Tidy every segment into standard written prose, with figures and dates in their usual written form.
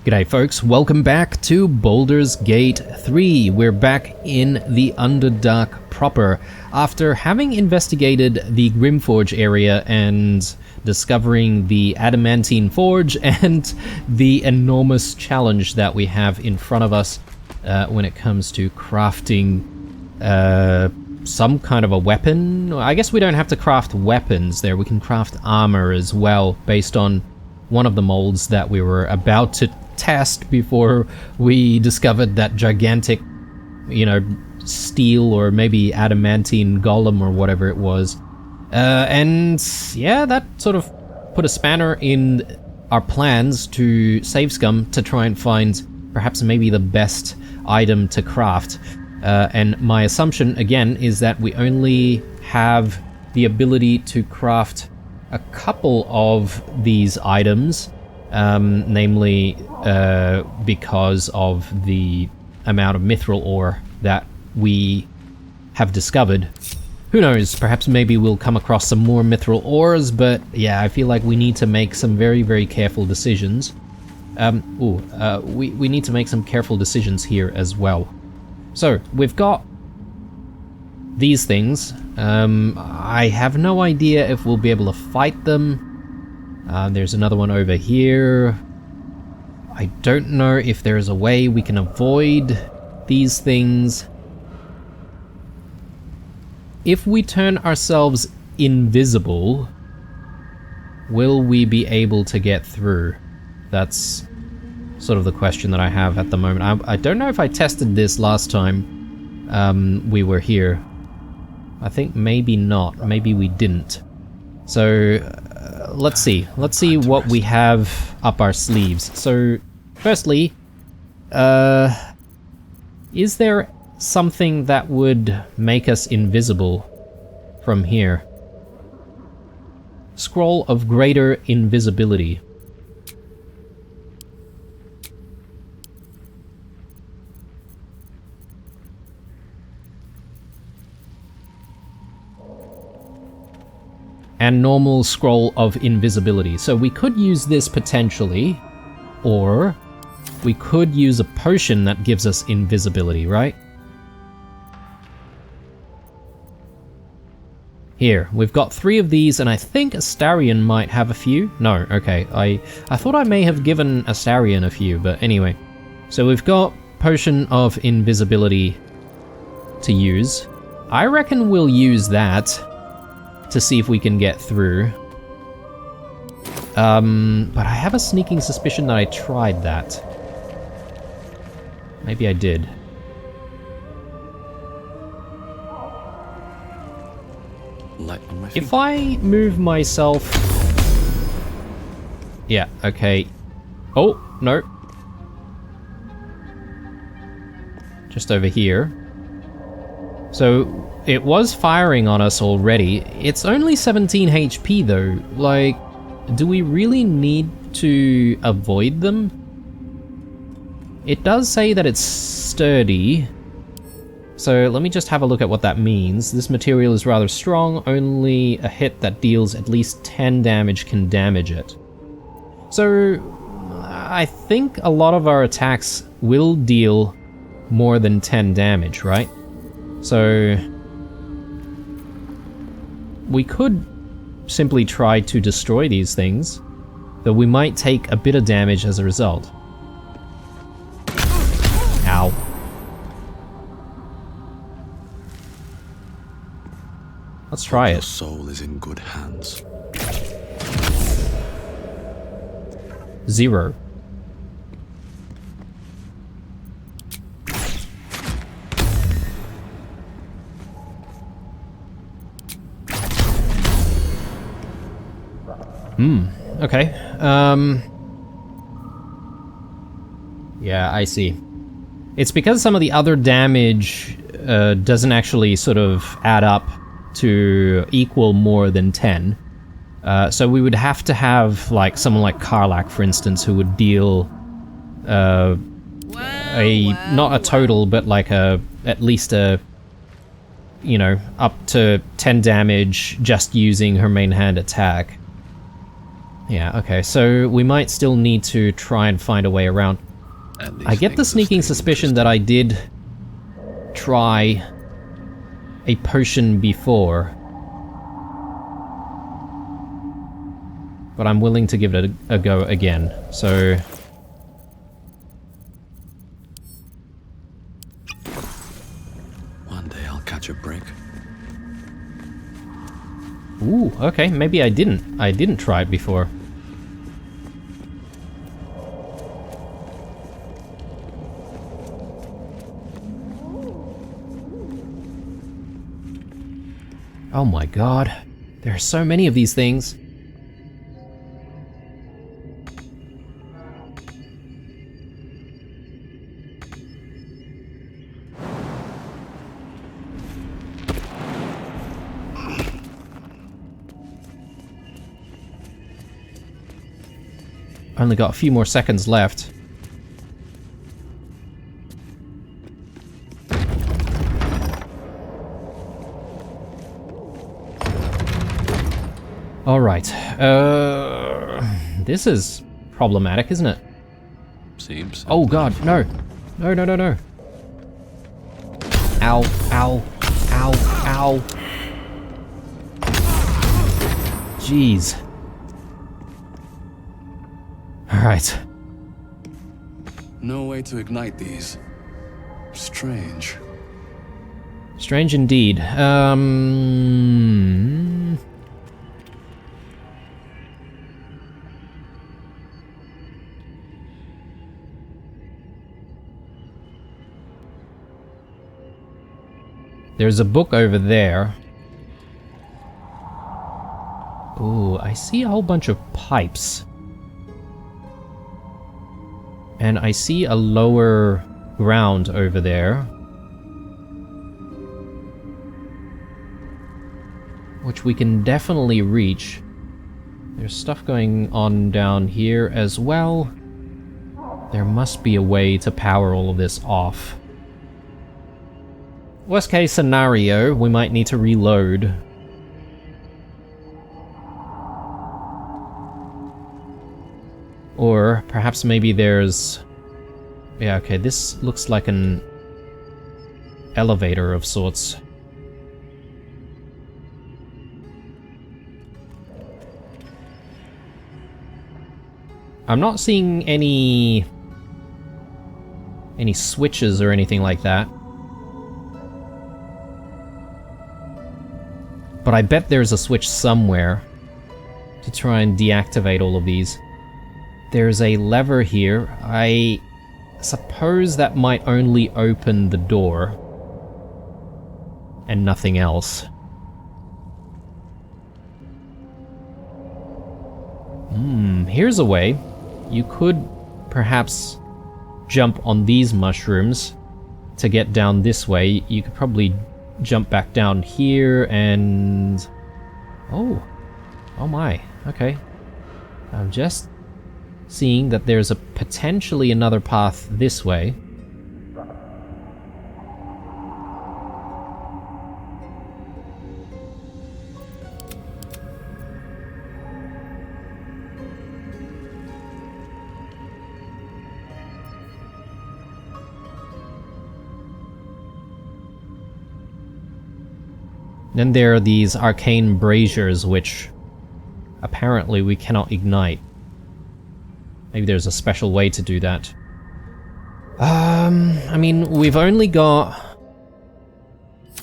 G'day folks, welcome back to Baldur's Gate 3. We're back in the Underdark proper after having investigated the Grimforge area and discovering the Adamantine Forge and the enormous challenge that we have in front of us when it comes to crafting some kind of a weapon. I guess we don't have to craft weapons there, we can craft armor as well based on one of the molds that we were about to test before we discovered that gigantic, steel or maybe adamantine golem or whatever it was. And yeah, that sort of put a spanner in our plans to save scum to try and find perhaps maybe the best item to craft. And my assumption, again, is that we only have the ability to craft a couple of these items, namely because of the amount of mithril ore that we have discovered. Who knows, perhaps maybe we'll come across some more mithril ores, but yeah, I feel like we need to make some very, very careful decisions. We need to make some careful decisions here as well. So, we've got these things. I have no idea if we'll be able to fight them. There's another one over here. I don't know if there's a way we can avoid these things. If we turn ourselves invisible, will we be able to get through? That's sort of the question that I have at the moment. I don't know if I tested this last time we were here. I think maybe not. Maybe we didn't. So let's see. Let's see what we have up our sleeves. So firstly, is there something that would make us invisible from here? Scroll of Greater Invisibility. And normal Scroll of Invisibility. So we could use this potentially, or we could use a potion that gives us invisibility, right? Here, we've got 3 of these, and I think Astarion might have a few. No, okay, I thought I may have given Astarion a few, but anyway. So we've got Potion of Invisibility to use. I reckon we'll use that to see if we can get through. But I have a sneaking suspicion that I tried that. Maybe I did. If I move myself... Yeah, okay. Oh, no. Just over here. So, it was firing on us already. It's only 17 HP though. Like, do we really need to avoid them? It does say that it's sturdy. So let me just have a look at what that means. This material is rather strong. Only a hit that deals at least 10 damage can damage it. So I think a lot of our attacks will deal more than 10 damage, right? So we could simply try to destroy these things, though we might take a bit of damage as a result. Ow. Let's try it. Your soul is in good hands. 0. Okay. Yeah, I see. It's because some of the other damage doesn't actually sort of add up to equal more than 10. So we would have to have like someone like Karlach, for instance, who would deal not a total, but like at least a, up to 10 damage just using her main hand attack. Yeah, okay, so we might still need to try and find a way around. I get the sneaking suspicion that I did try a potion before. But I'm willing to give it a go again, so... One day I'll catch a break. Ooh, okay, maybe I didn't. I didn't try it before. Oh my god, there are so many of these things. Only got a few more seconds left. Alright, this is problematic, isn't it? Seems. Oh god, no. No, no, no, no. Ow, ow, ow, ow. Jeez. Alright. No way to ignite these. Strange. Strange indeed. There's a book over there. Ooh, I see a whole bunch of pipes. And I see a lower ground over there. Which we can definitely reach. There's stuff going on down here as well. There must be a way to power all of this off. Worst case scenario, we might need to reload. Or perhaps maybe there's... Yeah, okay, this looks like an elevator of sorts. I'm not seeing any switches or anything like that. But I bet there's a switch somewhere to try and deactivate all of these. There's a lever here. I suppose that might only open the door and nothing else. Here's a way. You could perhaps jump on these mushrooms to get down this way. You could probably jump back down here and... Oh my, okay. I'm just seeing that there's a potentially another path this way. Then there are these arcane braziers, which apparently we cannot ignite. Maybe there's a special way to do that. I mean, we've only got...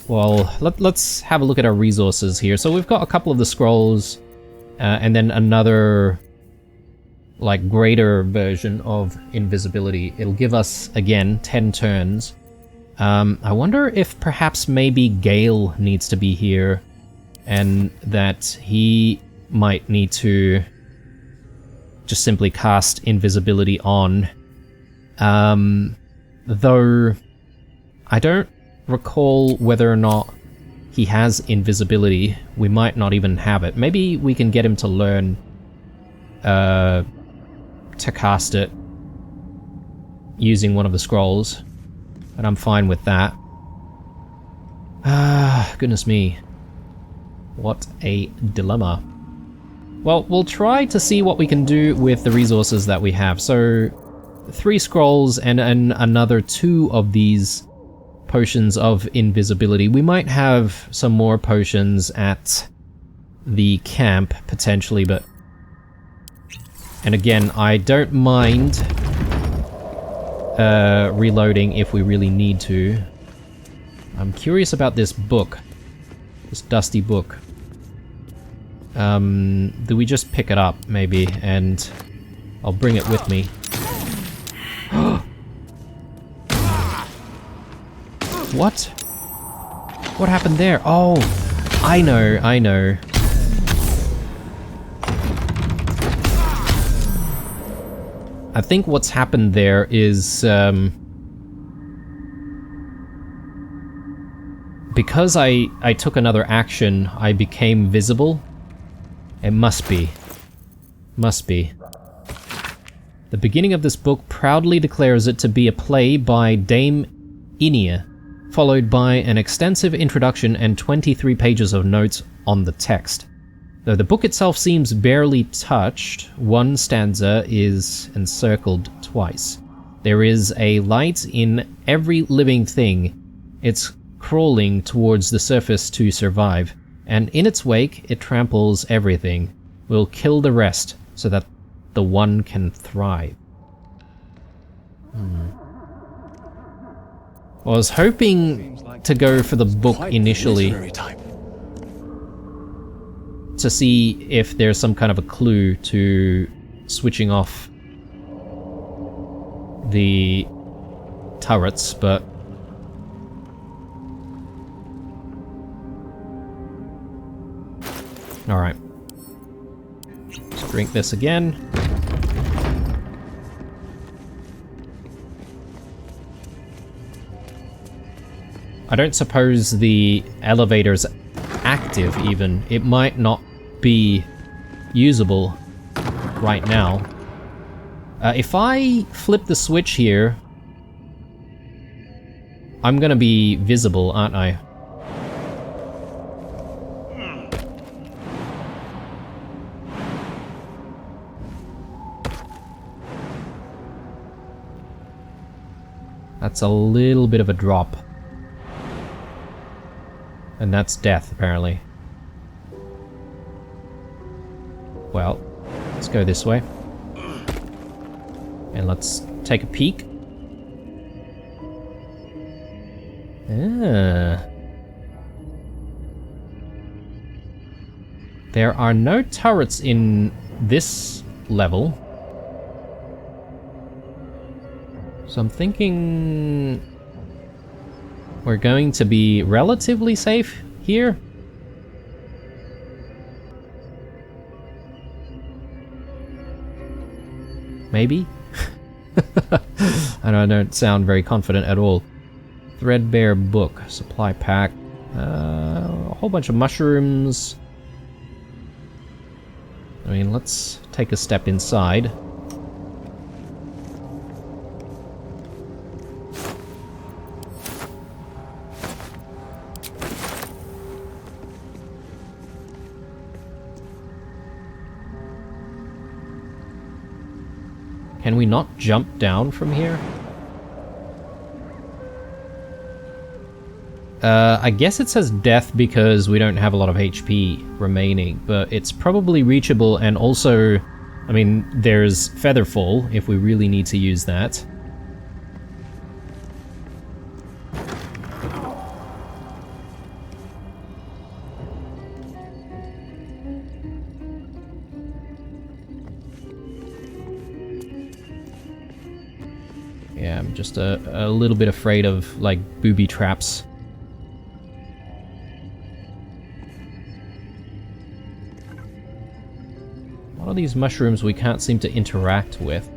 Well, let's have a look at our resources here. So we've got a couple of the scrolls, and then another, like, greater version of invisibility. It'll give us, again, 10 turns. I wonder if perhaps maybe Gale needs to be here, and that he might need to just simply cast invisibility on. Though I don't recall whether or not he has invisibility. We might not even have it. Maybe we can get him to learn to cast it using one of the scrolls. And I'm fine with that. Ah, goodness me. What a dilemma. Well, we'll try to see what we can do with the resources that we have. So, 3 scrolls and another 2 of these potions of invisibility. We might have some more potions at the camp, potentially, but... And again, I don't mind reloading if we really need to. I'm curious about this book. This dusty book. Do we just pick it up, maybe, and I'll bring it with me. What? What happened there? Oh, I know. I think what's happened there is, because I took another action, I became visible. It must be. Must be. The beginning of this book proudly declares it to be a play by Dame Inia, followed by an extensive introduction and 23 pages of notes on the text. Though the book itself seems barely touched, one stanza is encircled twice. There is a light in every living thing. It's crawling towards the surface to survive, and in its wake it tramples everything. We'll kill the rest so that the one can thrive. I was hoping to go for the book initially to see if there's some kind of a clue to switching off the turrets, but alright. Let's drink this again. I don't suppose the elevator's active even. It might not be usable right now. If I flip the switch here, I'm gonna be visible, aren't I? That's a little bit of a drop. And that's death, apparently. Well, let's go this way. And let's take a peek. Ah. There are no turrets in this level. So I'm thinking we're going to be relatively safe here. Maybe? I don't sound very confident at all. Threadbare book, supply pack, a whole bunch of mushrooms. I mean, let's take a step inside. Can we not jump down from here? I guess it says death because we don't have a lot of HP remaining, but it's probably reachable, and also, I mean, there's Featherfall if we really need to use that. Yeah, I'm just a little bit afraid of, like, booby traps. What are these mushrooms we can't seem to interact with?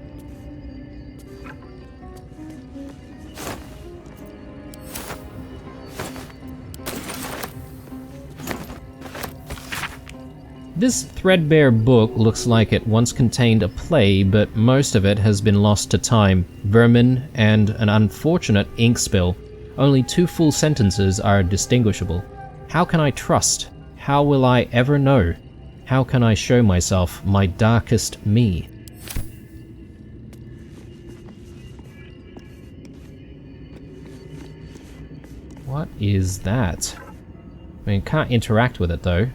This threadbare book looks like it once contained a play, but most of it has been lost to time, vermin, and an unfortunate ink spill. Only 2 full sentences are distinguishable. How can I trust? How will I ever know? How can I show myself my darkest me? What is that? I mean, can't interact with it though.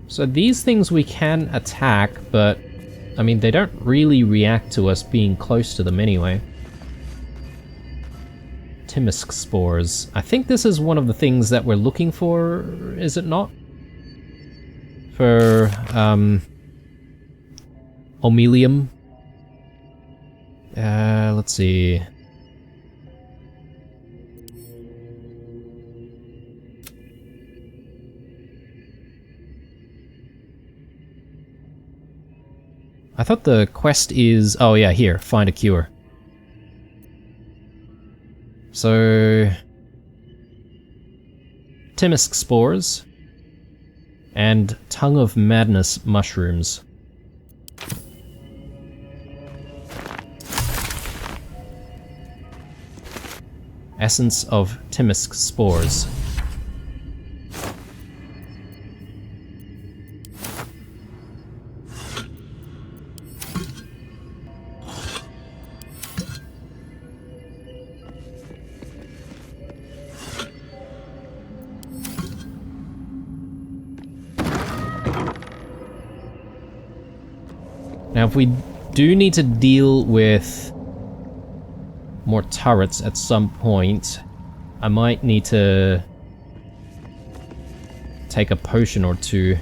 So these things we can attack, but I mean, they don't really react to us being close to them anyway. Timisk spores. I think this is one of the things that we're looking for, is it not? For, Omelium. Let's see. I thought the quest is... oh yeah, here, find a cure. So... Timisk spores and Tongue of Madness mushrooms. Essence of Timisk spores. Now, if we do need to deal with more turrets at some point, I might need to take a potion or two.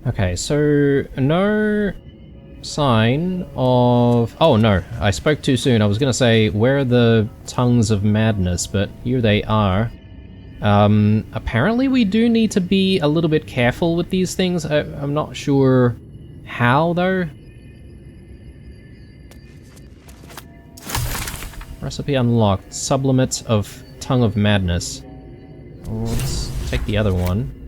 Okay, so no sign of... oh no, I spoke too soon. I was gonna say, where are the Tongues of Madness, but here they are. Apparently we do need to be a little bit careful with these things. I'm not sure how, though. Recipe unlocked. Sublimate of Tongue of Madness. Let's take the other one.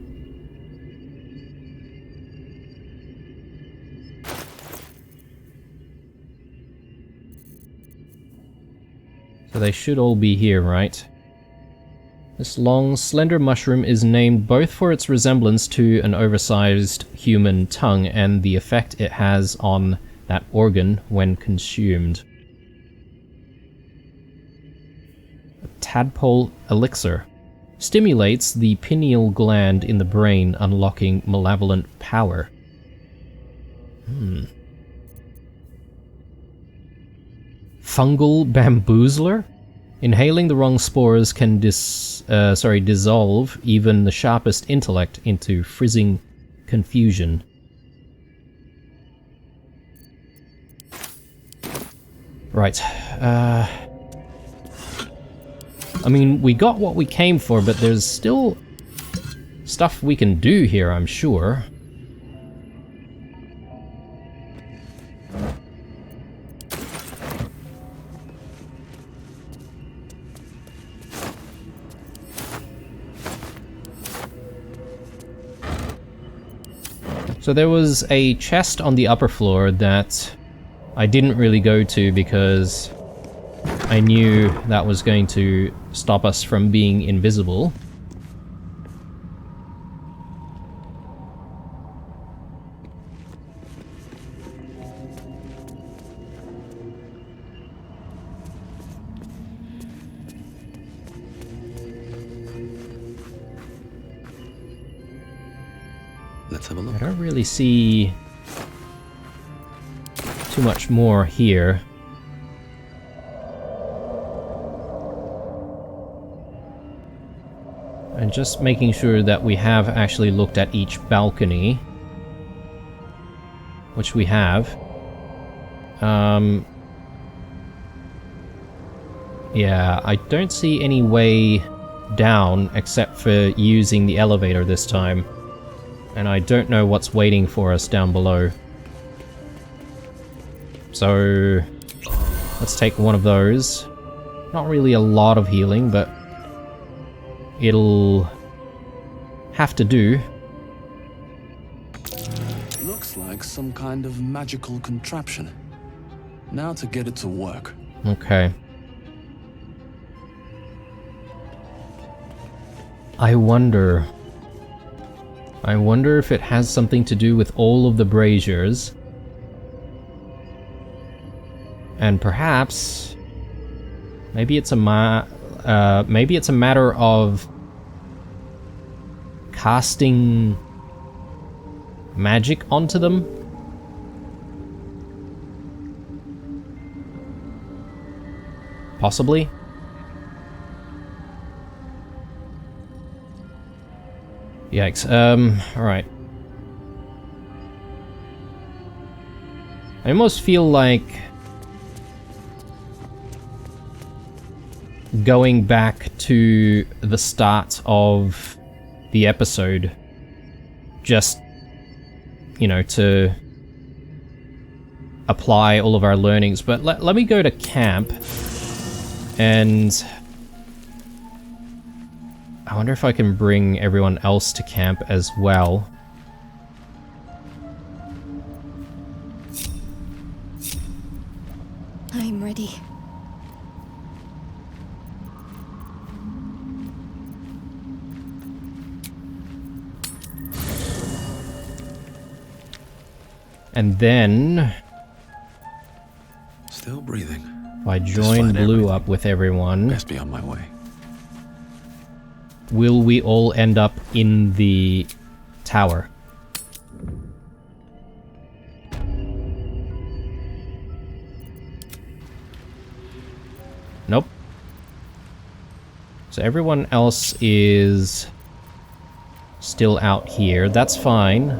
So they should all be here, right? This long, slender mushroom is named both for its resemblance to an oversized human tongue and the effect it has on that organ when consumed. A tadpole elixir stimulates the pineal gland in the brain, unlocking malevolent power. Fungal bamboozler? Inhaling the wrong spores can dissolve even the sharpest intellect into frizzing confusion. Right. I mean, we got what we came for, but there's still stuff we can do here, I'm sure. So there was a chest on the upper floor that I didn't really go to because I knew that was going to stop us from being invisible. Let's have a look. I don't really see too much more here. And just making sure that we have actually looked at each balcony. which we have. Yeah, I don't see any way down except for using the elevator this time. And I don't know what's waiting for us down below. So let's take one of those. Not really a lot of healing, but it'll have to do. Looks like some kind of magical contraption. Now to get it to work. Okay. I wonder if it has something to do with all of the braziers. And perhaps maybe it's a matter of casting magic onto them. Possibly. Yikes. Alright. I almost feel like going back to the start of the episode, just, you know, to apply all of our learnings. But let me go to camp, and I wonder if I can bring everyone else to camp as well. I'm ready. And then Still breathing. if I join Blue up with everyone, Best be on my way. will we all end up in the tower? Nope. So everyone else is still out here. That's fine.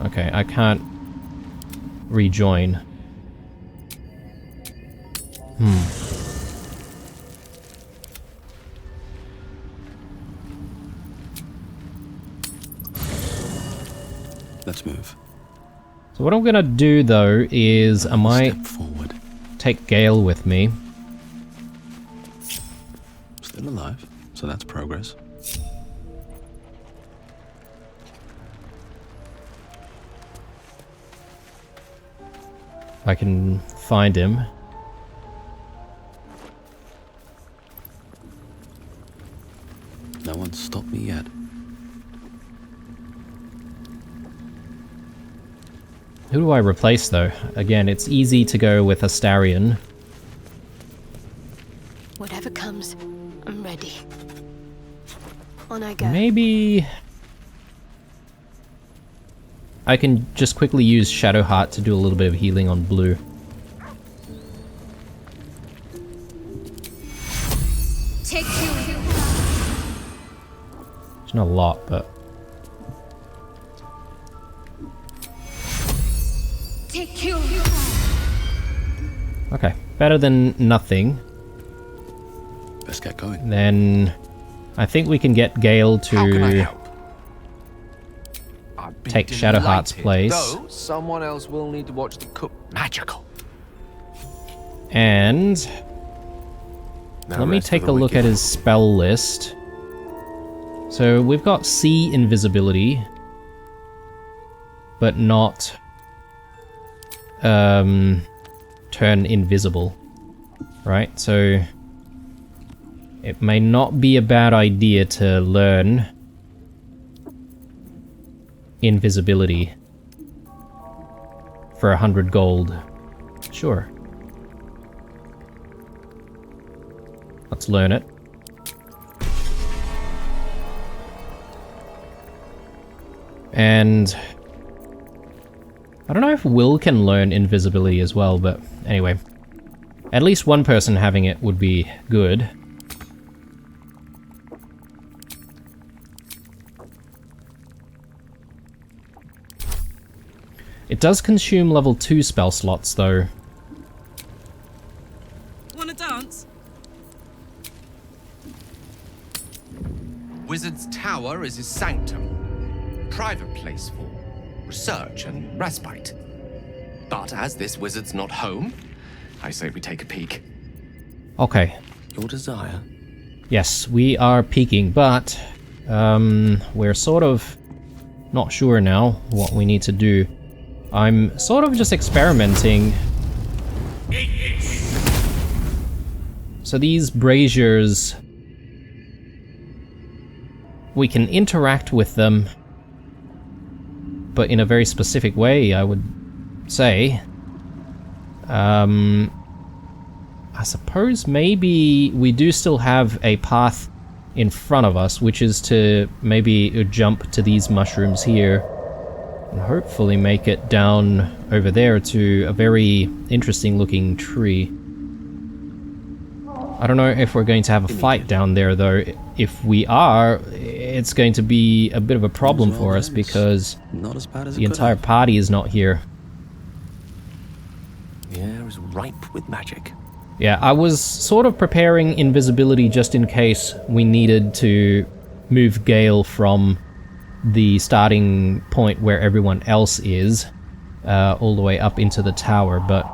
Okay, I can't rejoin. Let's move. So what I'm gonna do though is I might Step forward. take Gale with me. Still alive, so that's progress. If I can find him. No one's stopped me yet. Who do I replace though? Again, it's easy to go with Astarion. Whatever comes, I'm ready. On I go. Maybe I can just quickly use Shadowheart to do a little bit of healing on Blue. Take you. It's not a lot, but Take you. okay. Better than nothing. Best get going. Then I think we can get Gale How can I to help? I'd be take Shadowheart's delighted, place. Though someone else will need to watch the cook. Magical. And No let me rest for take the a look wicked. at his spell list. So we've got sea invisibility, but not turn invisible, right? So it may not be a bad idea to learn invisibility for 100 gold. Sure. Let's learn it. And I don't know if Will can learn invisibility as well, but anyway. At least one person having it would be good. It does consume level 2 spell slots, though. Wanna dance? Wizard's Tower is his sanctum. Private place for research and respite. But as this wizard's not home, I say we take a peek. Okay. Your desire? Yes, we are peeking, but we're sort of not sure now what we need to do. I'm sort of just experimenting. So these braziers, we can interact with them, but in a very specific way, I would say. I suppose maybe we do still have a path in front of us, which is to maybe jump to these mushrooms here and hopefully make it down over there to a very interesting looking tree. I don't know if we're going to have a fight down there, though. If we are, it's going to be a bit of a problem for us because Not as bad as the entire party is not here. The air is ripe with magic. Yeah, I was sort of preparing invisibility just in case we needed to move Gale from the starting point where everyone else is all the way up into the tower, but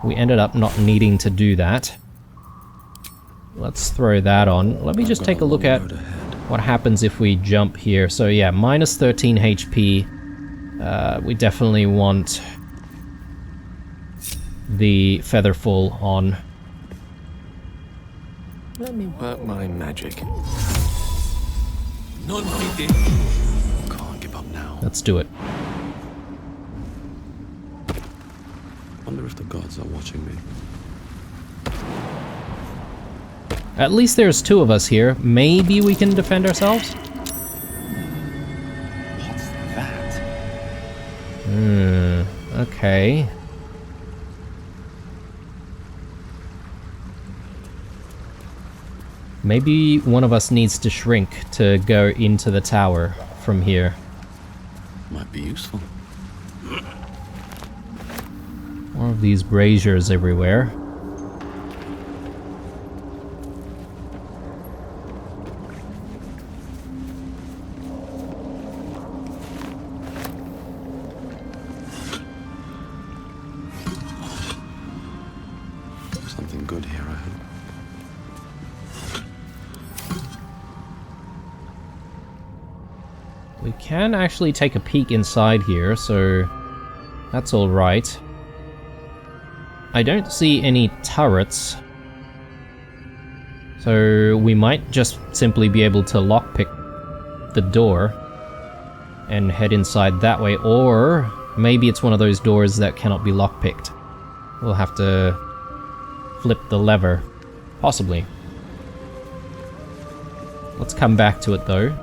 we ended up not needing to do that. Let's throw that on. Let me just take a look at what happens if we jump here. So yeah, minus 13 HP. We definitely want the Featherfall on. Let me work my magic. Can't give up now. Let's do it. Wonder if the gods are watching me. At least there's two of us here. Maybe we can defend ourselves? What's that? Okay. Maybe one of us needs to shrink to go into the tower from here. Might be useful. More of these braziers everywhere. Something good here, I hope. We can actually take a peek inside here, so that's all right. I don't see any turrets, so we might just simply be able to lockpick the door and head inside that way, or maybe it's one of those doors that cannot be lockpicked. We'll have to flip the lever. Possibly. Let's come back to it though.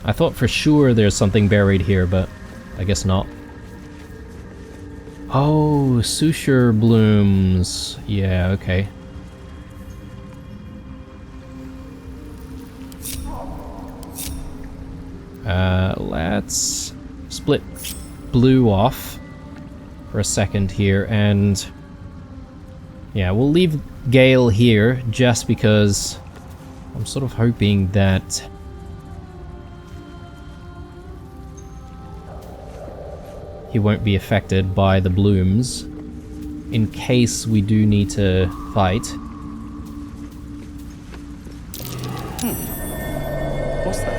I thought for sure there's something buried here, but I guess not. Oh, suture blooms. Yeah, okay. Let's split blue off for a second here, and yeah, we'll leave Gale here just because I'm sort of hoping that he won't be affected by the blooms in case we do need to fight. What's that?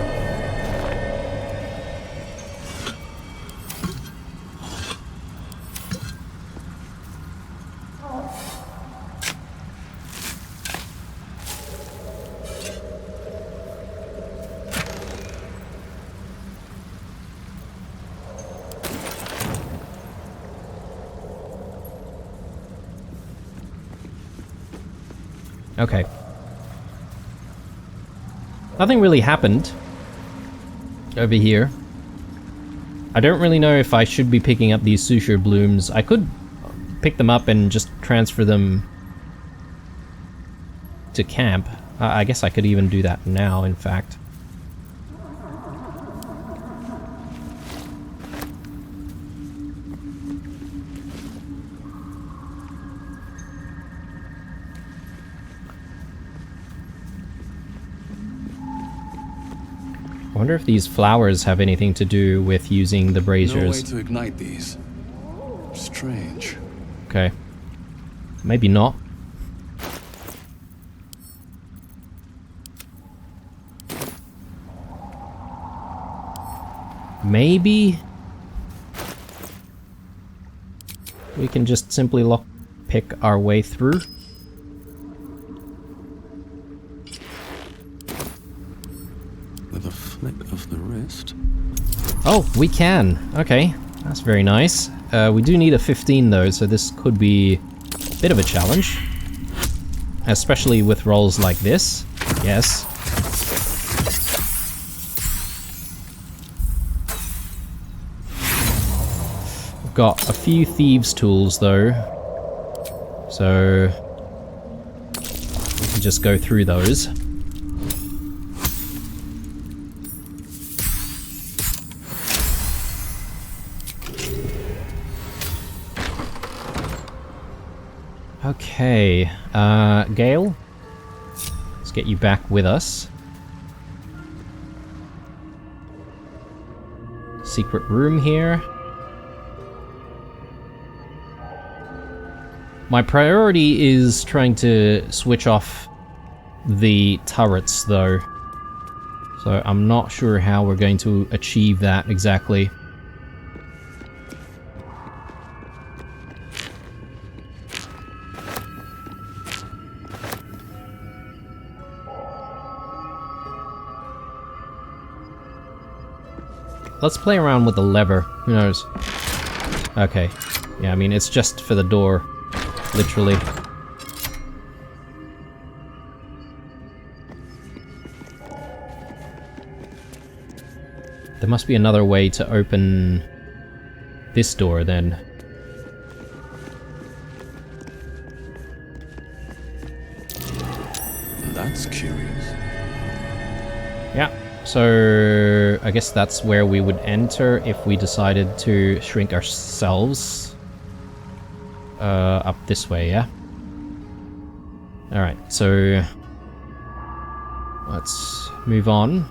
Okay. nothing really happened over here. I don't really know if I should be picking up these suture blooms. I could pick them up and just transfer them to camp. I guess I could even do that now, in fact. I wonder if these flowers have anything to do with using the braziers. No way to ignite these. Strange. Okay. Maybe not. Maybe we can just simply lockpick our way through. With a flick of the wrist. Oh, we can. Okay, that's very nice. We do need a 15 though, so this could be a bit of a challenge. Especially with rolls like this. Yes. We've got a few thieves' tools though. So we can just go through those. Okay, Gale, let's get you back with us. Secret room here. My priority is trying to switch off the turrets though, so I'm not sure how we're going to achieve that exactly. Let's play around with the lever. Who knows? Okay. Yeah, I mean, it's just for the door. Literally. There must be another way to open this door, then. That's curious. Yeah. So, I guess that's where we would enter if we decided to shrink ourselves. Up this way, yeah? Alright, so let's move on.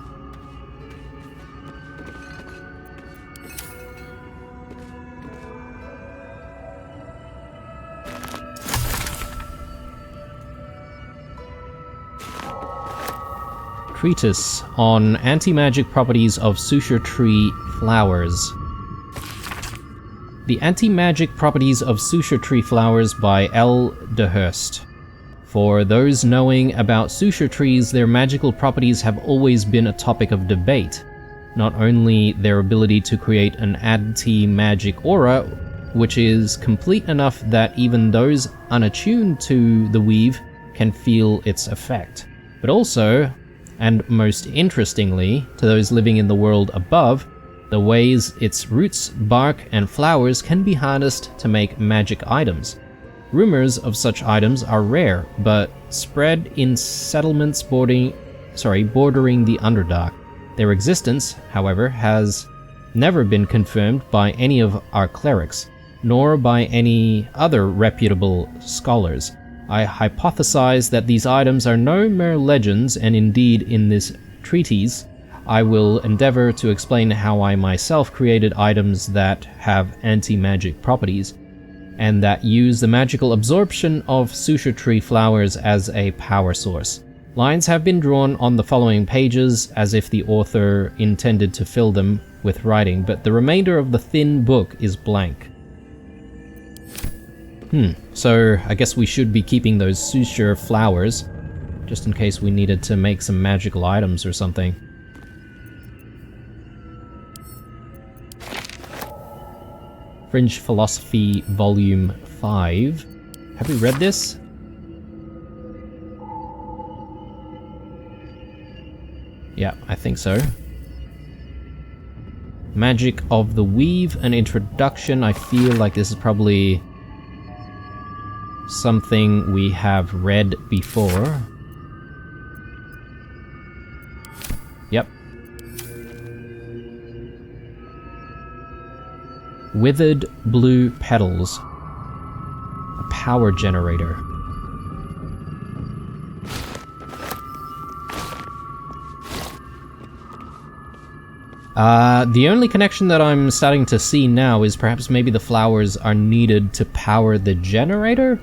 Treatise on anti-magic properties of suture tree flowers. The Anti-Magic Properties of Suture Tree Flowers by L. de Hurst. For those knowing about suture trees, their magical properties have always been a topic of debate. Not only their ability to create an anti-magic aura, which is complete enough that even those unattuned to the weave can feel its effect, but also, and most interestingly, to those living in the world above, the ways its roots, bark, and flowers can be harnessed to make magic items. Rumors of such items are rare, but spread in settlements bordering the Underdark. Their existence, however, has never been confirmed by any of our clerics, nor by any other reputable scholars. I hypothesize that these items are no mere legends, and indeed in this treatise I will endeavor to explain how I myself created items that have anti-magic properties, and that use the magical absorption of suture tree flowers as a power source. Lines have been drawn on the following pages as if the author intended to fill them with writing, but the remainder of the thin book is blank. So I guess we should be keeping those suture flowers, just in case we needed to make some magical items or something. Fringe Philosophy, Volume 5. Have we read this? Yeah, I think so. Magic of the Weave, an introduction. I feel like this is probably something we have read before. Yep. Withered blue petals. A power generator. The only connection that I'm starting to see now is perhaps maybe the flowers are needed to power the generator?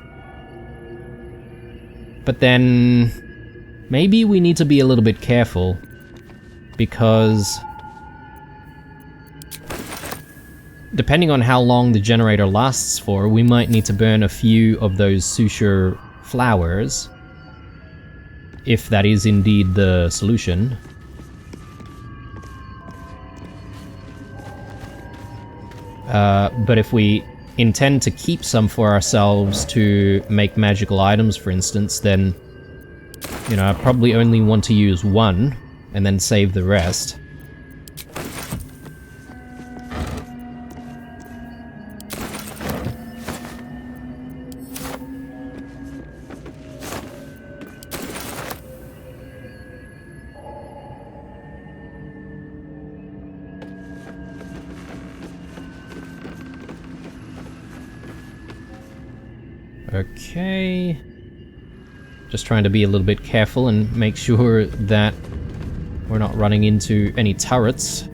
But then maybe we need to be a little bit careful, because depending on how long the generator lasts for, we might need to burn a few of those suture flowers, if that is indeed the solution. But if we intend to keep some for ourselves to make magical items, for instance, then, you know, I probably only want to use one, and then save the rest. Okay. Just trying to be a little bit careful and make sure that we're not running into any turrets.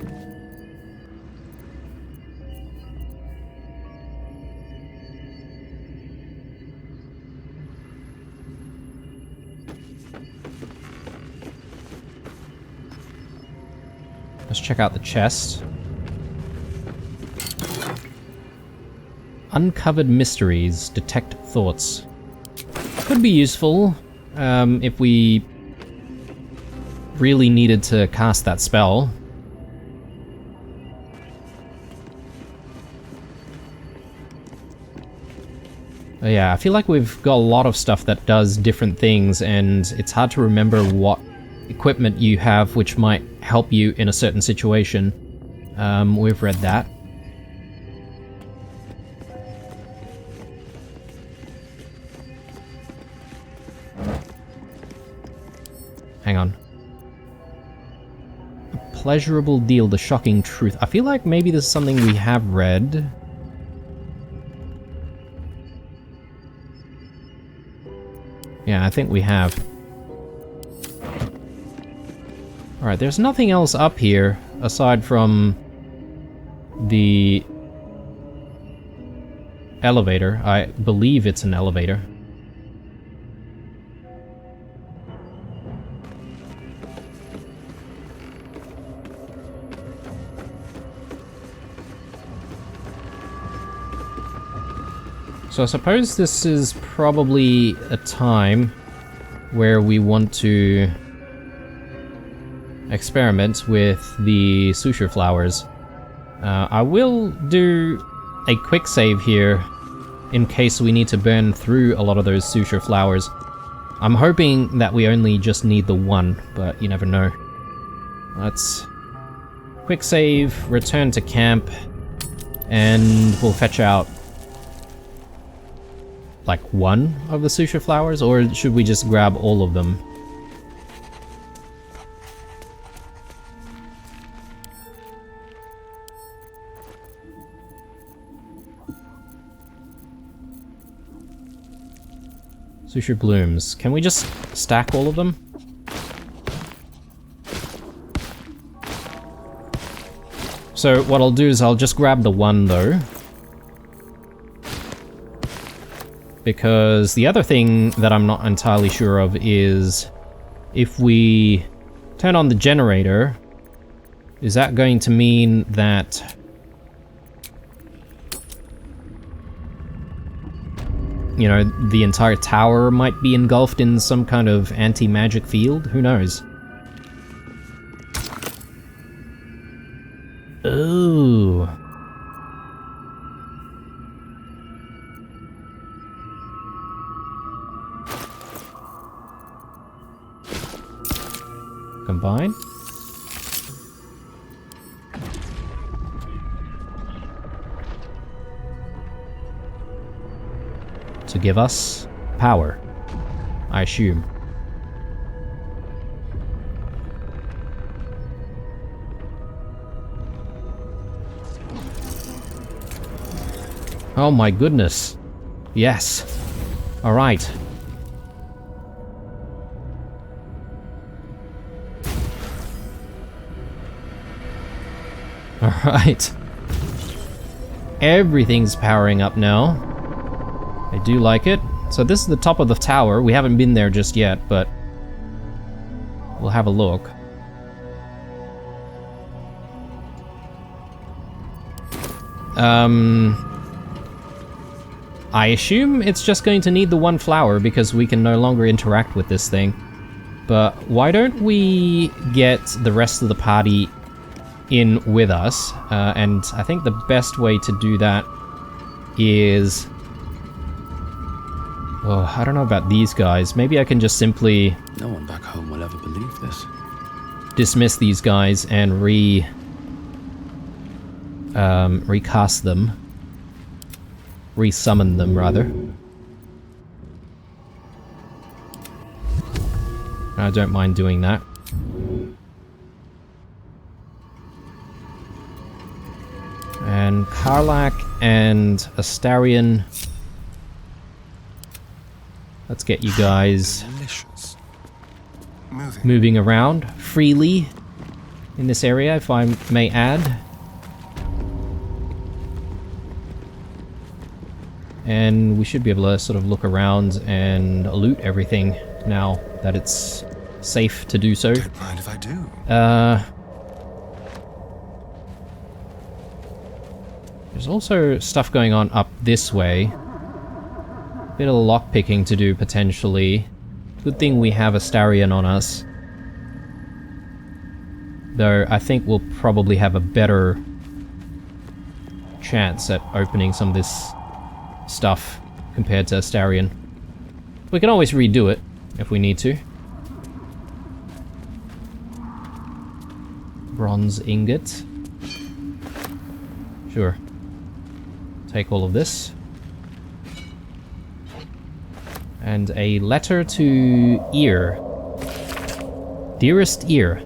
Let's check out the chest. Uncovered mysteries, detect thoughts. Could be useful if we really needed to cast that spell. But yeah, I feel like we've got a lot of stuff that does different things, and it's hard to remember what equipment you have which might help you in a certain situation. We've read that. Hang on. A pleasurable deal, the shocking truth. I feel like maybe this is something we have read. Yeah, I think we have. Alright, there's nothing else up here aside from the elevator. I believe it's an elevator. So I suppose this is probably a time where we want to experiment with the suture flowers. I will do a quick save here in case we need to burn through a lot of those suture flowers. I'm hoping that we only just need the one, but you never know. Let's quick save, return to camp, and we'll fetch out like one of the suture flowers, or should we just grab all of them? Suture blooms. Can we just stack all of them? So what I'll do is I'll just grab the one though. Because the other thing that I'm not entirely sure of is if we turn on the generator, is that going to mean that you know, the entire tower might be engulfed in some kind of anti-magic field? Who knows? Ooh. Combine. to give us power, I assume. Oh my goodness. Yes. Alright. Alright. Everything's powering up now. I do like it. So this is the top of the tower. We haven't been there just yet, but we'll have a look. I assume it's just going to need the one flower because we can no longer interact with this thing. But why don't we get the rest of the party in with us? And I think the best way to do that is... Oh, I don't know about these guys. Maybe I can just simply... No one back home will ever believe this. Dismiss these guys and recast them. Resummon them, rather. I don't mind doing that. And Karlak and Astarion. Let's get you guys Delicious. moving around freely in this area, if I may add. And we should be able to sort of look around and loot everything now that it's safe to do so. Don't mind if I do. There's also stuff going on up this way. Bit of lockpicking to do, potentially. Good thing we have Astarion on us. Though I think we'll probably have a better chance at opening some of this stuff compared to Astarion. We can always redo it if we need to. Bronze ingot. Sure. Take all of this. And a letter to Ear. Dearest Ear,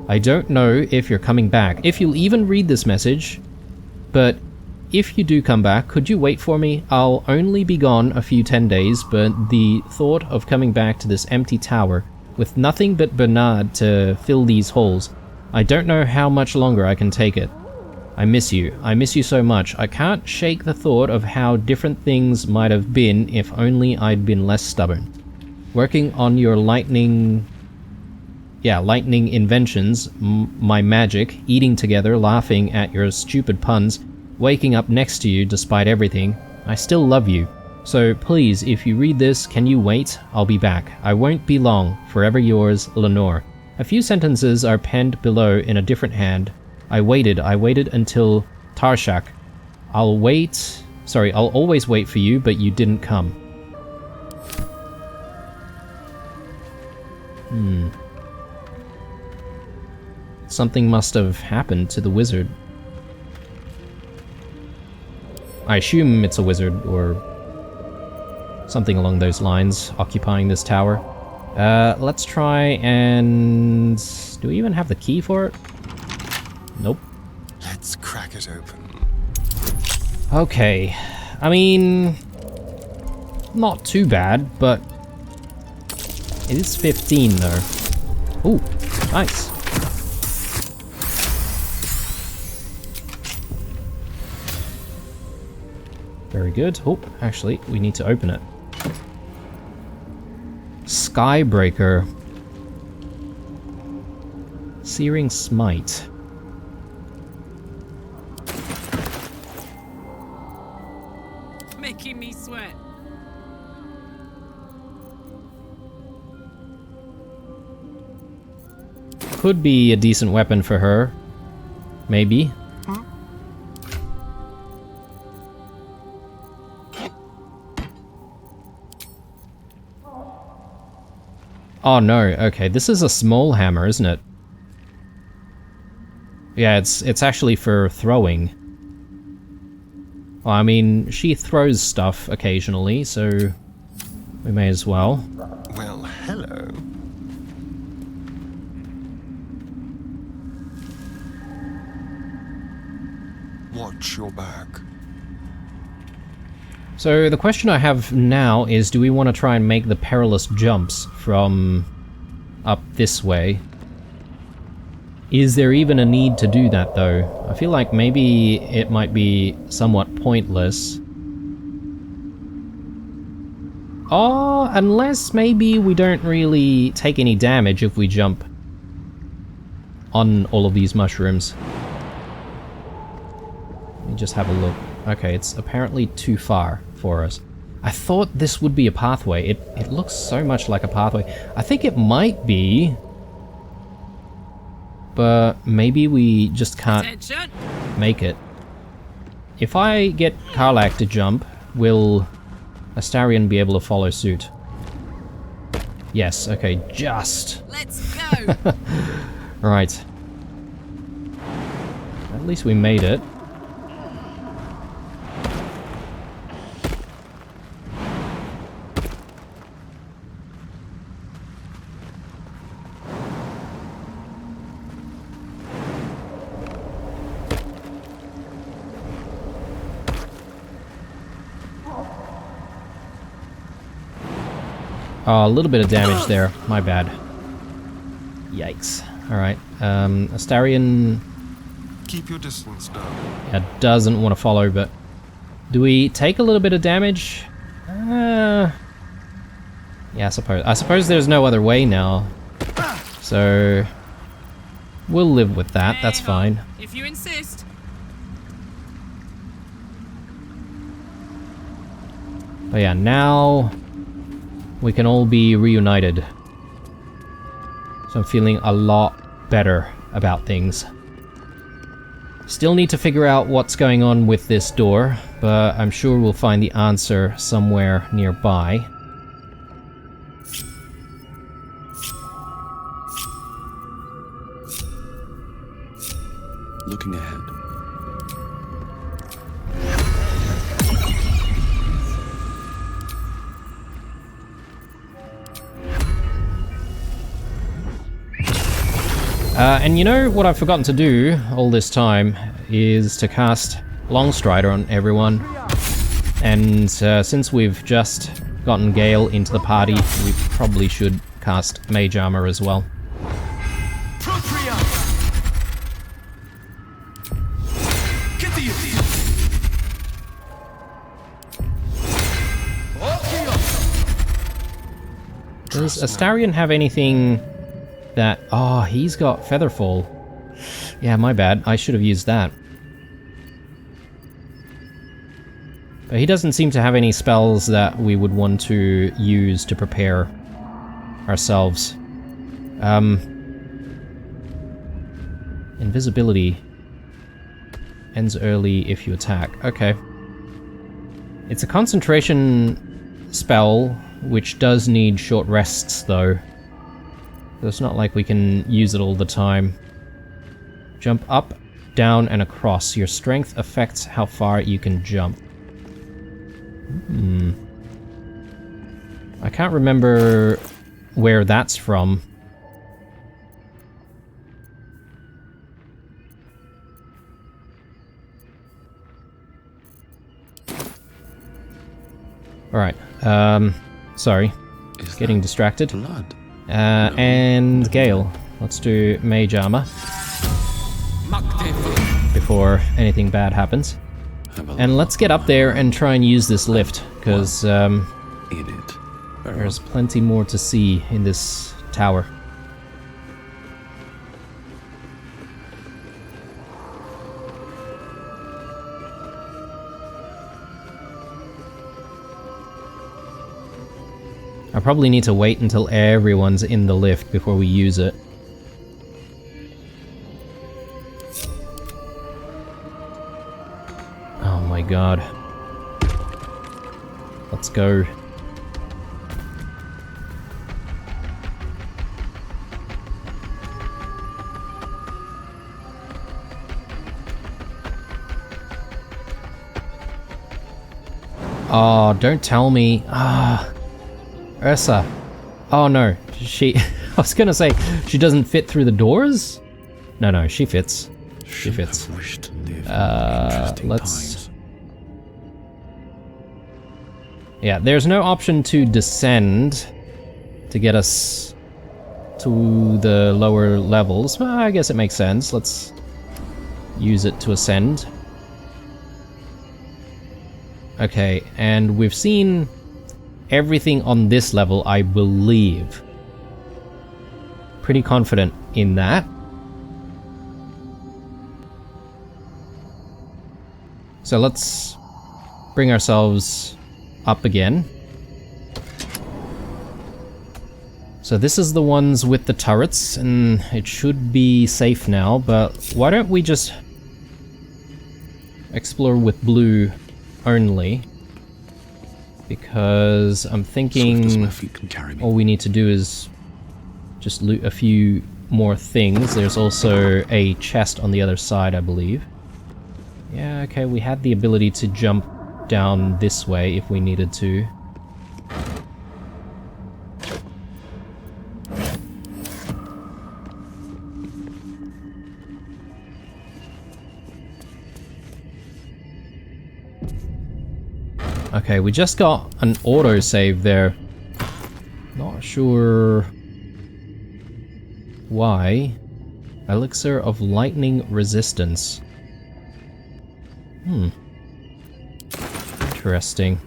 I don't know if you're coming back, if you'll even read this message, but if you do come back, could you wait for me? I'll only be gone a few 10 days, but the thought of coming back to this empty tower with nothing but Bernard to fill these holes, I don't know how much longer I can take it. I miss you. I miss you so much. I can't shake the thought of how different things might have been if only I'd been less stubborn. Working on your lightning inventions, my magic, eating together, laughing at your stupid puns, waking up next to you despite everything. I still love you. So please, if you read this, can you wait? I'll be back. I won't be long. Forever yours, Lenore. A few sentences are penned below in a different hand. I waited until Tarshak. I'll always wait for you, but you didn't come. Something must have happened to the wizard. I assume it's a wizard, or something along those lines, occupying this tower. Let's try and... Do we even have the key for it? Nope. Let's crack it open. Okay. I mean... Not too bad, but... It is 15, though. Ooh, nice. Very good. Oh, actually, we need to open it. Skybreaker. Searing Smite. Making me sweat. Could be a decent weapon for her. Maybe. Oh no, okay, this is a small hammer, isn't it? Yeah, it's actually for throwing. Well, I mean, she throws stuff occasionally, so we may as well. Well, hello. Watch your back. So the question I have now is, do we want to try and make the perilous jumps from up this way? Is there even a need to do that, though? I feel like maybe it might be somewhat pointless. Oh, unless maybe we don't really take any damage if we jump on all of these mushrooms. Let me just have a look. Okay, it's apparently too far for us. I thought this would be a pathway. It looks so much like a pathway. I think it might be, but maybe we just can't make it. If I get Karlach to jump, will Astarion be able to follow suit? Yes, okay, just. Let's go! Right. At least we made it. Oh, a little bit of damage there. My bad. Yikes. Alright. Astarion... Keep your distance now. Yeah, doesn't want to follow, but... Do we take a little bit of damage? Yeah, I suppose. I suppose there's no other way now. So... We'll live with that. That's fine. If you insist. But yeah, now... we can all be reunited. So I'm feeling a lot better about things. Still need to figure out what's going on with this door, but I'm sure we'll find the answer somewhere nearby. Looking ahead. And you know what I've forgotten to do all this time is to cast Longstrider on everyone. And since we've just gotten Gale into the party, we probably should cast Mage Armor as well. Does Astarion have anything that... Oh, he's got Featherfall. Yeah, my bad. I should have used that. But he doesn't seem to have any spells that we would want to use to prepare ourselves. Invisibility ends early if you attack. Okay. It's a concentration spell, which does need short rests, though. So it's not like we can use it all the time. Jump up, down, and across. Your strength affects how far you can jump. I can't remember where that's from. Alright, sorry. Is Getting that distracted. blood? And Gale. Let's do Mage Armor before anything bad happens. And let's get up there and try and use this lift, because In it. Very there's plenty more to see in this tower. I probably need to wait until everyone's in the lift before we use it. Oh my god. Let's go. Oh, don't tell me. Ah, Ursa. Oh no, she... I was gonna say, she doesn't fit through the doors? No, she fits. She fits. Have wished to live in interesting let's... times. Yeah, there's no option to descend to get us to the lower levels. Well, I guess it makes sense. Let's use it to ascend. Okay, and we've seen everything on this level, I believe. Pretty confident in that. So let's bring ourselves up again. So this is the ones with the turrets, and it should be safe now, but why don't we just explore with blue only? Because I'm Swift as thinking my feet can carry me. all we need to do is just loot a few more things. There's also a chest on the other side, I believe. Yeah, okay, we had the ability to jump down this way if we needed to. Okay, we just got an autosave there. Not sure why. Elixir of lightning resistance. Interesting.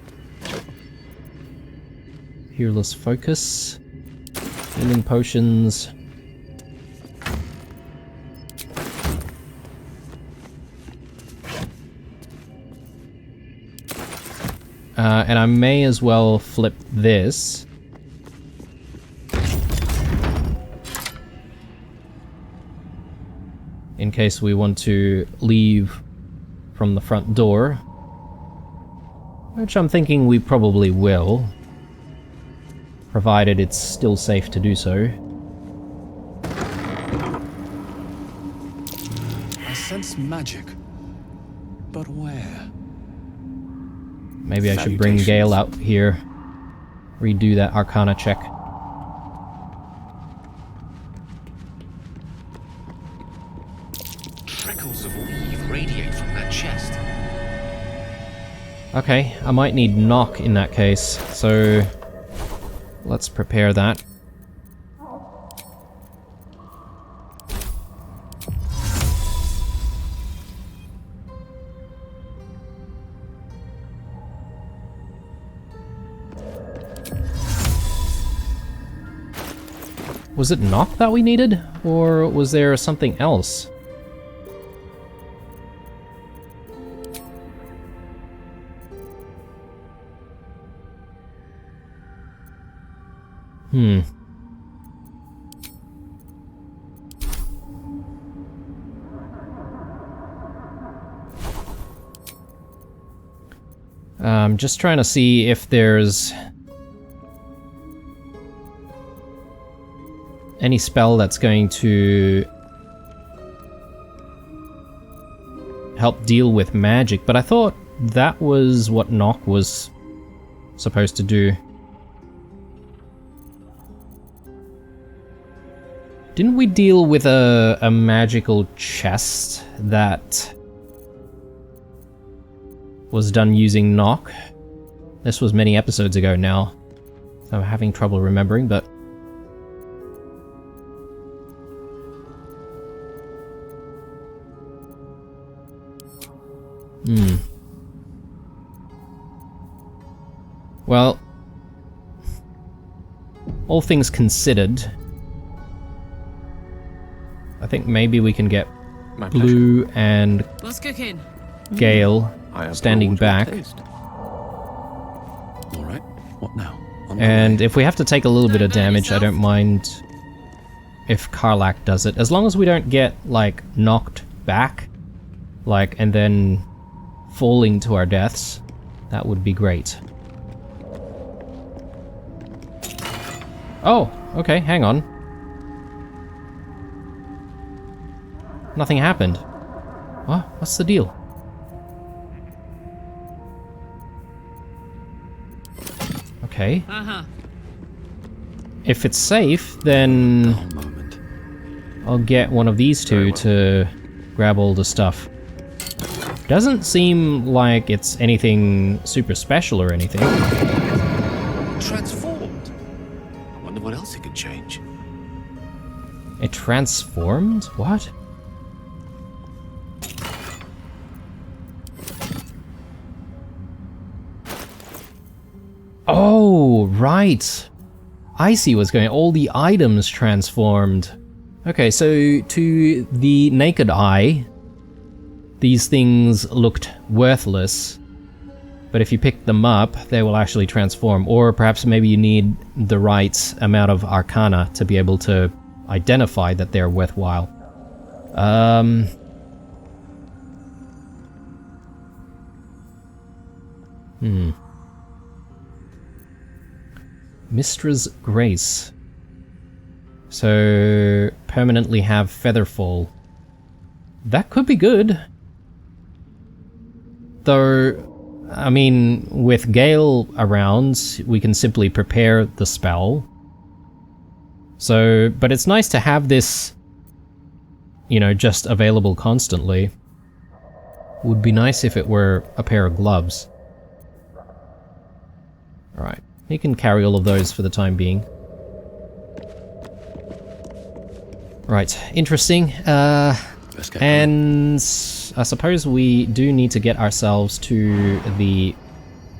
Peerless focus. Healing potions. And I may as well flip this. In case we want to leave from the front door. Which I'm thinking we probably will. Provided it's still safe to do so. I sense magic. But where? Maybe I should bring Gale out here. Redo that Arcana check. Trickles of weave radiate from that chest. Okay, I might need knock in that case, so let's prepare that. Was it knock that we needed, or was there something else? I'm just trying to see if there's any spell that's going to help deal with magic, but I thought that was what knock was supposed to do. Didn't we deal with a magical chest that was done using knock? This was many episodes ago now. I'm having trouble remembering, but... Well, all things considered, I think maybe we can get My Blue and What's cooking? Gale standing back. All right. What now? On my And way. if we have to take a little bit of Don't burn damage, I yourself. don't mind if Karlak does it. As long as we don't get, like, knocked back, like, and then falling to our deaths, that would be great. Oh, okay, hang on. Nothing happened. What? What's the deal? Okay. Uh-huh. If it's safe, then Dull moment. I'll get one of these two to grab all the stuff. Doesn't seem like it's anything super special or anything. Transformed. I wonder what else it could change. It transformed? What? Oh, right. I see what's going on. All the items transformed. Okay, so to the naked eye, these things looked worthless. But if you pick them up, they will actually transform. Or perhaps maybe you need the right amount of arcana to be able to identify that they're worthwhile. Mistress Grace. So, permanently have Featherfall. That could be good. Though, I mean, with Gale around, we can simply prepare the spell. So, but it's nice to have this, you know, just available constantly. Would be nice if it were a pair of gloves. Alright, you can carry all of those for the time being. Right, interesting. Let's get going. And I suppose we do need to get ourselves to the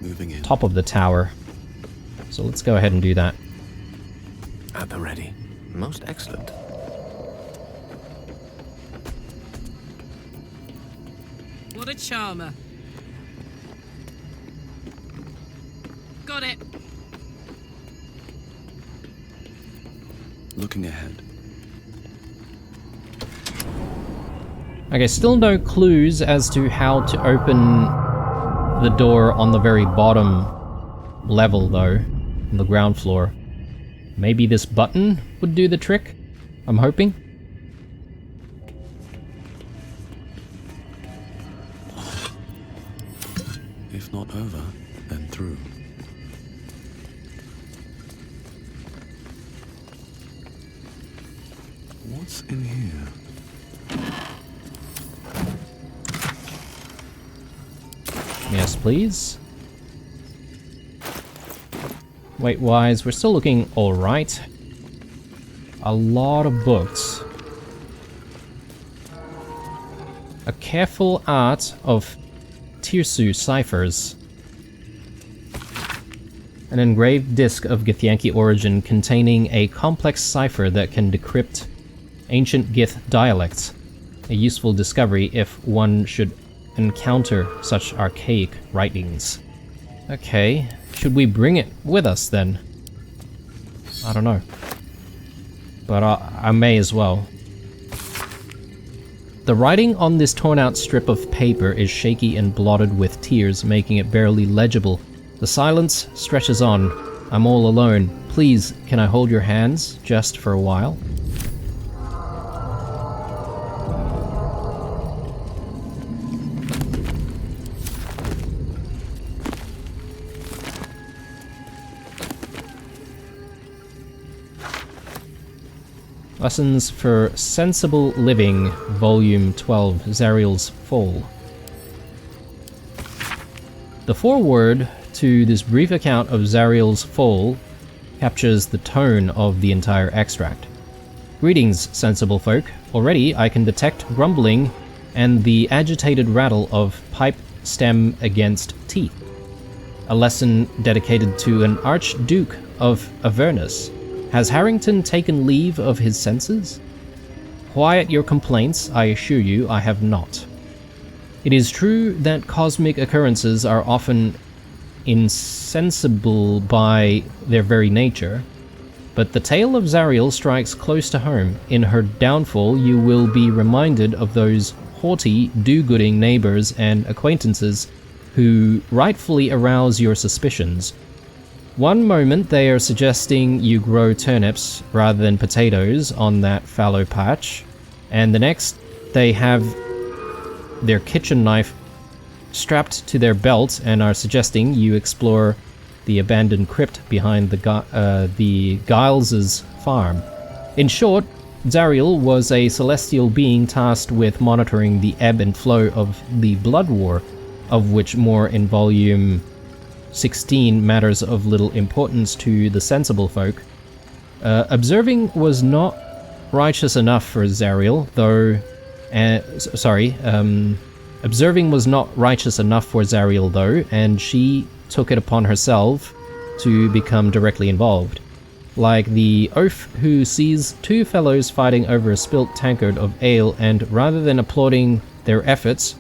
Moving in. top of the tower. So let's go ahead and do that. At the ready. Most excellent. What a charmer. Got it. Looking ahead. Okay, still no clues as to how to open the door on the very bottom level, though, on the ground floor. Maybe this button would do the trick? I'm hoping. If not over, then through. What's in here? Yes, please. Weight-wise, we're still looking alright. A lot of books. A careful art of Tirsu ciphers. An engraved disc of Githyanki origin containing a complex cipher that can decrypt ancient Gith dialects. A useful discovery if one should encounter such archaic writings. Okay, should we bring it with us then? I don't know. But I may as well. The writing on this torn out strip of paper is shaky and blotted with tears, making it barely legible. The silence stretches on. I'm all alone. Please, can I hold your hands just for a while? Lessons for Sensible Living, Volume 12, Zariel's Fall. The foreword to this brief account of Zariel's fall captures the tone of the entire extract. Greetings, sensible folk. Already I can detect grumbling and the agitated rattle of pipe stem against teeth. A lesson dedicated to an Archduke of Avernus. Has Harrington taken leave of his senses? Quiet your complaints, I assure you I have not. It is true that cosmic occurrences are often insensible by their very nature, but the tale of Zariel strikes close to home. In her downfall, you will be reminded of those haughty, do-gooding neighbors and acquaintances who rightfully arouse your suspicions. One moment they are suggesting you grow turnips rather than potatoes on that fallow patch, and the next they have their kitchen knife strapped to their belt and are suggesting you explore the abandoned crypt behind the Giles' farm. In short, Zariel was a celestial being tasked with monitoring the ebb and flow of the Blood War, of which more in Volume 16 matters of little importance to the sensible folk. Observing was not righteous enough for Zariel, though... Observing was not righteous enough for Zariel, though, and she took it upon herself to become directly involved. Like the oaf who sees two fellows fighting over a spilt tankard of ale and, rather than applauding their efforts,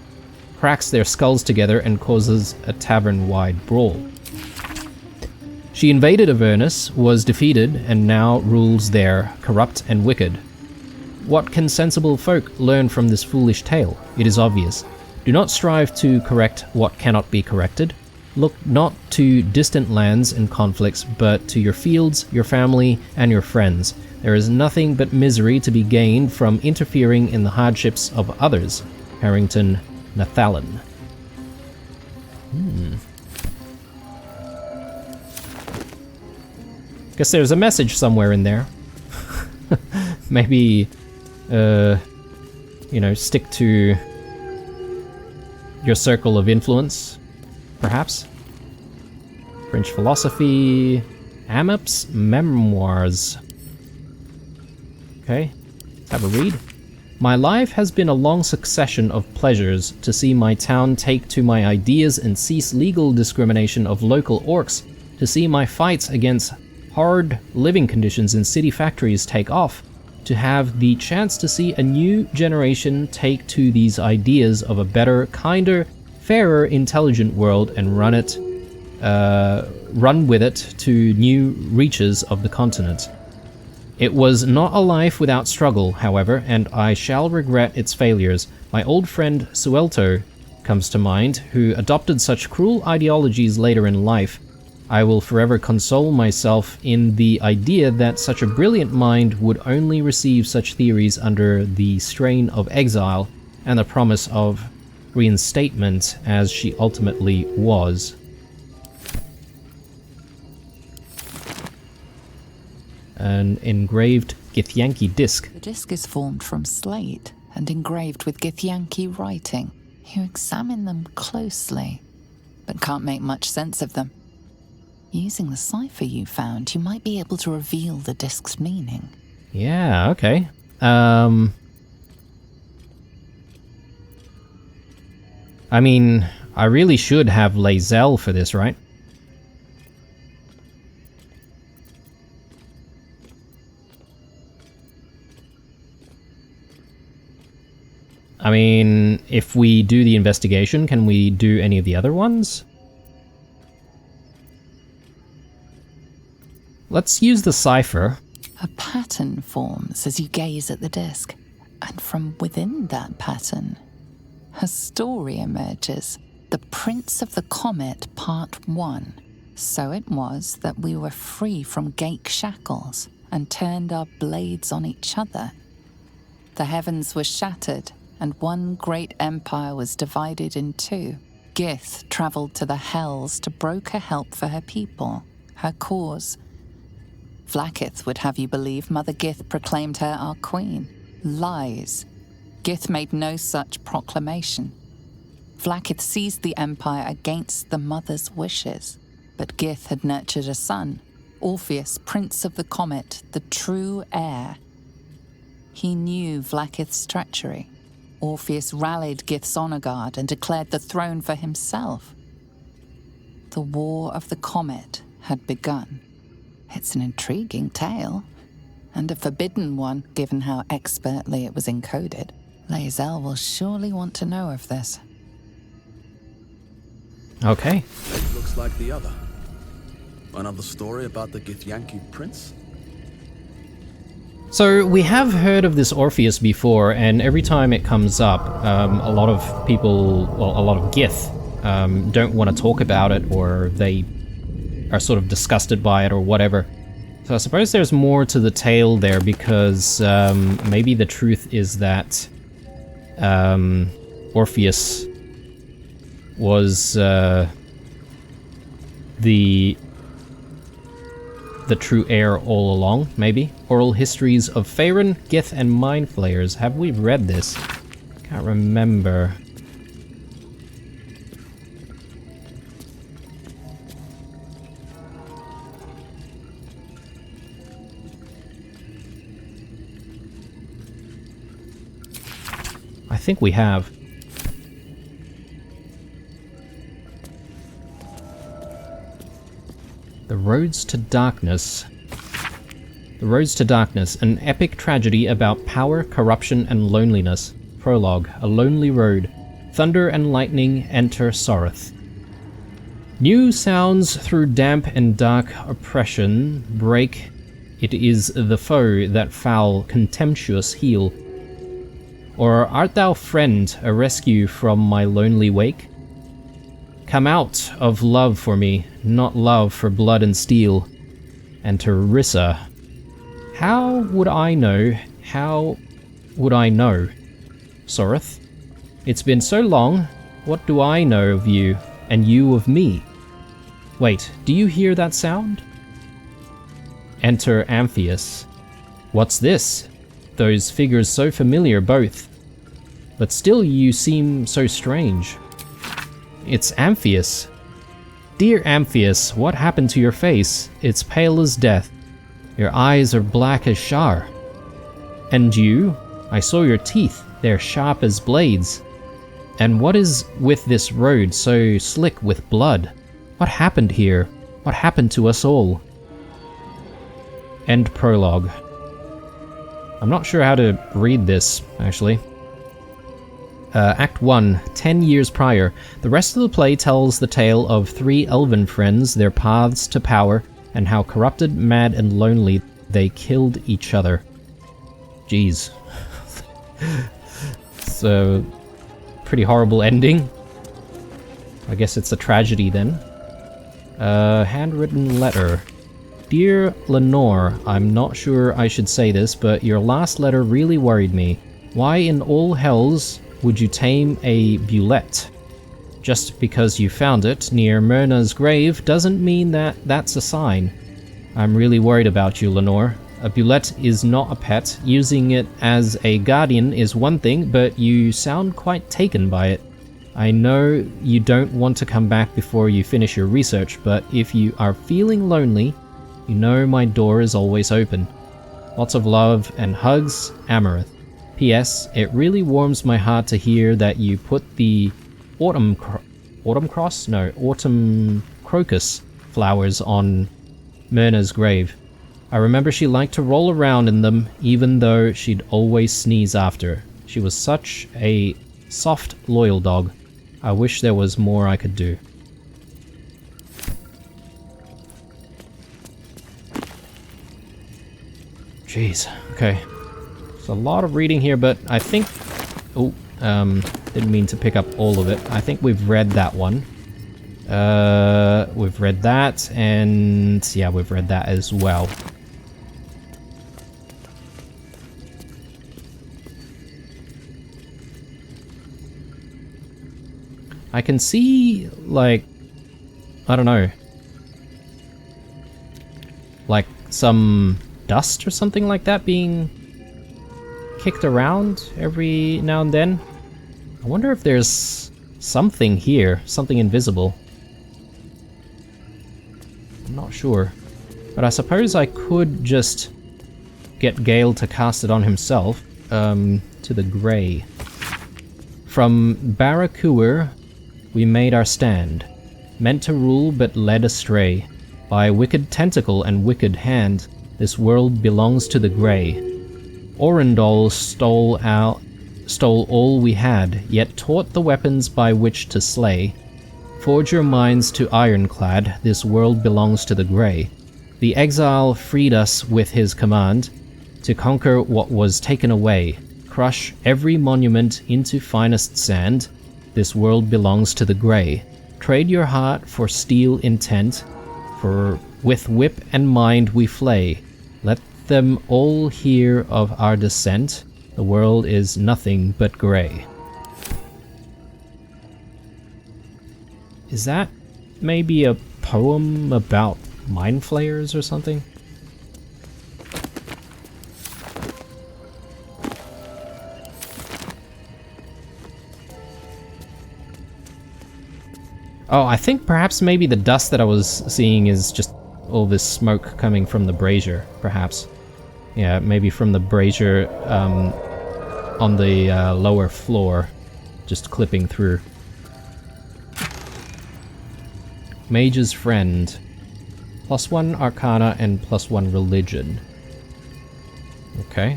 cracks their skulls together and causes a tavern-wide brawl. She invaded Avernus, was defeated, and now rules there, corrupt and wicked. What can sensible folk learn from this foolish tale? It is obvious. Do not strive to correct what cannot be corrected. Look not to distant lands and conflicts, but to your fields, your family, and your friends. There is nothing but misery to be gained from interfering in the hardships of others. Harrington Nathalan. Guess there's a message somewhere in there. Maybe, stick to your circle of influence, perhaps. French philosophy, Amap's memoirs. Okay, let's have a read. My life has been a long succession of pleasures to see my town take to my ideas and cease legal discrimination of local orcs, to see my fights against hard living conditions in city factories take off, to have the chance to see a new generation take to these ideas of a better, kinder, fairer, intelligent world and run with it to new reaches of the continent. It was not a life without struggle, however, and I shall regret its failures. My old friend Suelto comes to mind, who adopted such cruel ideologies later in life. I will forever console myself in the idea that such a brilliant mind would only receive such theories under the strain of exile and the promise of reinstatement as she ultimately was. An engraved Githyanki disc. The disc is formed from slate and engraved with Githyanki writing. You examine them closely, but can't make much sense of them. Using the cipher you found, you might be able to reveal the disc's meaning. Yeah, okay. I mean, I really should have Lae'zel for this, right? I mean, if we do the investigation, can we do any of the other ones? Let's use the cipher. A pattern forms as you gaze at the disc, and from within that pattern, a story emerges. The Prince of the Comet, Part 1. So it was that we were free from Ghaik shackles and turned our blades on each other. The heavens were shattered, and one great empire was divided in two. Gith travelled to the Hells to broker help for her people, her cause. Vlaakith would have you believe Mother Gith proclaimed her our queen. Lies. Gith made no such proclamation. Vlaakith seized the empire against the mother's wishes, but Gith had nurtured a son, Orpheus, Prince of the Comet, the true heir. He knew Vlaakith's treachery. Orpheus rallied Gith's honor guard and declared the throne for himself. The War of the Comet had begun. It's an intriguing tale, and a forbidden one, given how expertly it was encoded. Lae'zel will surely want to know of this. Okay. It looks like the other. Another story about the Githyanki prince? So we have heard of this Orpheus before, and every time it comes up, a lot of people, well, a lot of Gith, don't want to talk about it, or they are sort of disgusted by it, or whatever. So I suppose there's more to the tale there, because maybe the truth is that Orpheus was the the true heir all along, maybe. Oral histories of Faerun, Gith, and Mind Flayers. Have we read this? Can't remember. I think we have. The Roads to Darkness. The Roads to Darkness, an epic tragedy about power, corruption, and loneliness. Prologue, a lonely road. Thunder and lightning enter Sorroth. New sounds through damp and dark oppression break. It is the foe that foul, contemptuous heal. Or art thou friend, a rescue from my lonely wake? Come out of love for me, not love for blood and steel. And to Rissa. How would I know? How would I know? Sorroth, it's been so long. What do I know of you, and you of me? Wait, do you hear that sound? Enter Amphius. What's this? Those figures so familiar both. But still you seem so strange. It's Amphius. Dear Amphius, what happened to your face? It's pale as death. Your eyes are black as Shar. And you? I saw your teeth. They're sharp as blades. And what is with this road so slick with blood? What happened here? What happened to us all? End prologue. I'm not sure how to read this, actually. Act 1, 10 years prior. The rest of the play tells the tale of three elven friends, their paths to power, and how corrupted, mad, and lonely they killed each other. Jeez. It's a pretty horrible ending. I guess it's a tragedy then. Handwritten letter. Dear Lenore, I'm not sure I should say this, but your last letter really worried me. Why in all hells would you tame a bulette? Just because you found it near Myrna's grave doesn't mean that that's a sign. I'm really worried about you, Lenore. A bulette is not a pet. Using it as a guardian is one thing, but you sound quite taken by it. I know you don't want to come back before you finish your research, but if you are feeling lonely, you know my door is always open. Lots of love and hugs, Amaranth. P.S. It really warms my heart to hear that you put the autumn crocus flowers on Myrna's grave. I remember she liked to roll around in them, even though she'd always sneeze after. She was such a soft, loyal dog. I wish there was more I could do. Jeez, okay. There's a lot of reading here, but I think... Oh, didn't mean to pick up all of it. I think we've read that one. We've read that, and... yeah, we've read that as well. I can see, like... I don't know. Like, some dust or something like that being kicked around every now and then. I wonder if there's something here, something invisible. I'm not sure. But I suppose I could just get Gale to cast it on himself, to the grey. From Barracuer, we made our stand, meant to rule but led astray. By wicked tentacle and wicked hand, this world belongs to the grey. Orendal stole all we had, yet taught the weapons by which to slay. Forge your minds to ironclad, this world belongs to the grey. The exile freed us with his command, to conquer what was taken away. Crush every monument into finest sand, this world belongs to the grey. Trade your heart for steel intent, for with whip and mind we flay. Let them all hear of our descent, the world is nothing but grey. Is that maybe a poem about mind flayers or something? Oh, I think perhaps maybe the dust that I was seeing is just all this smoke coming from the brazier, perhaps. Yeah, maybe from the brazier on the lower floor, just clipping through. Mage's Friend. +1 Arcana and +1 Religion. Okay.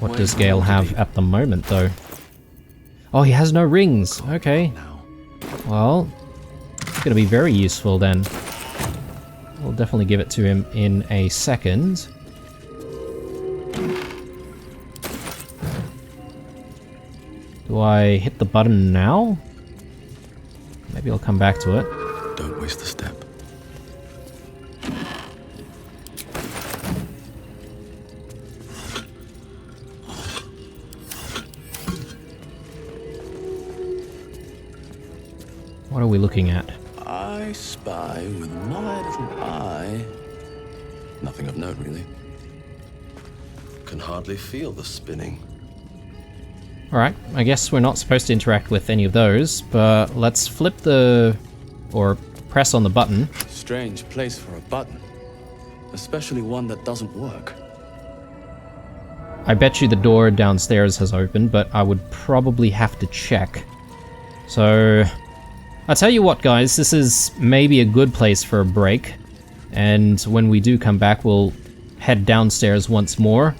What does Gale have at the moment, though? Oh, he has no rings. Okay. Well, it's gonna be very useful then. We'll definitely give it to him in a second. Do I hit the button now? Maybe I'll come back to it. Don't waste a step. What are we looking at? I spy with my little eye. Nothing of note, really. Can hardly feel the spinning. Alright, I guess we're not supposed to interact with any of those, but let's flip the... or press on the button. Strange place for a button. Especially one that doesn't work. I bet you the door downstairs has opened, but I would probably have to check. So... I'll tell you what, guys, this is maybe a good place for a break. And when we do come back, we'll head downstairs once more,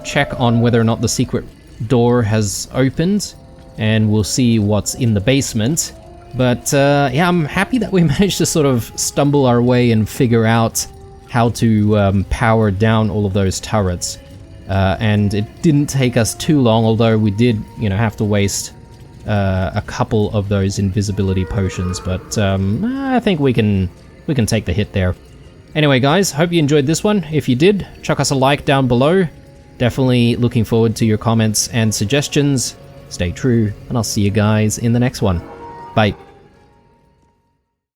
check on whether or not the secret door has opened, and we'll see what's in the basement. But yeah, I'm happy that we managed to sort of stumble our way and figure out how to power down all of those turrets. And it didn't take us too long, although we did, you know, have to waste a couple of those invisibility potions, but I think we can take the hit there. Anyway, guys, hope you enjoyed this one. If you did, chuck us a like down below. Definitely looking forward to your comments and suggestions. Stay true, and I'll see you guys in the next one. Bye.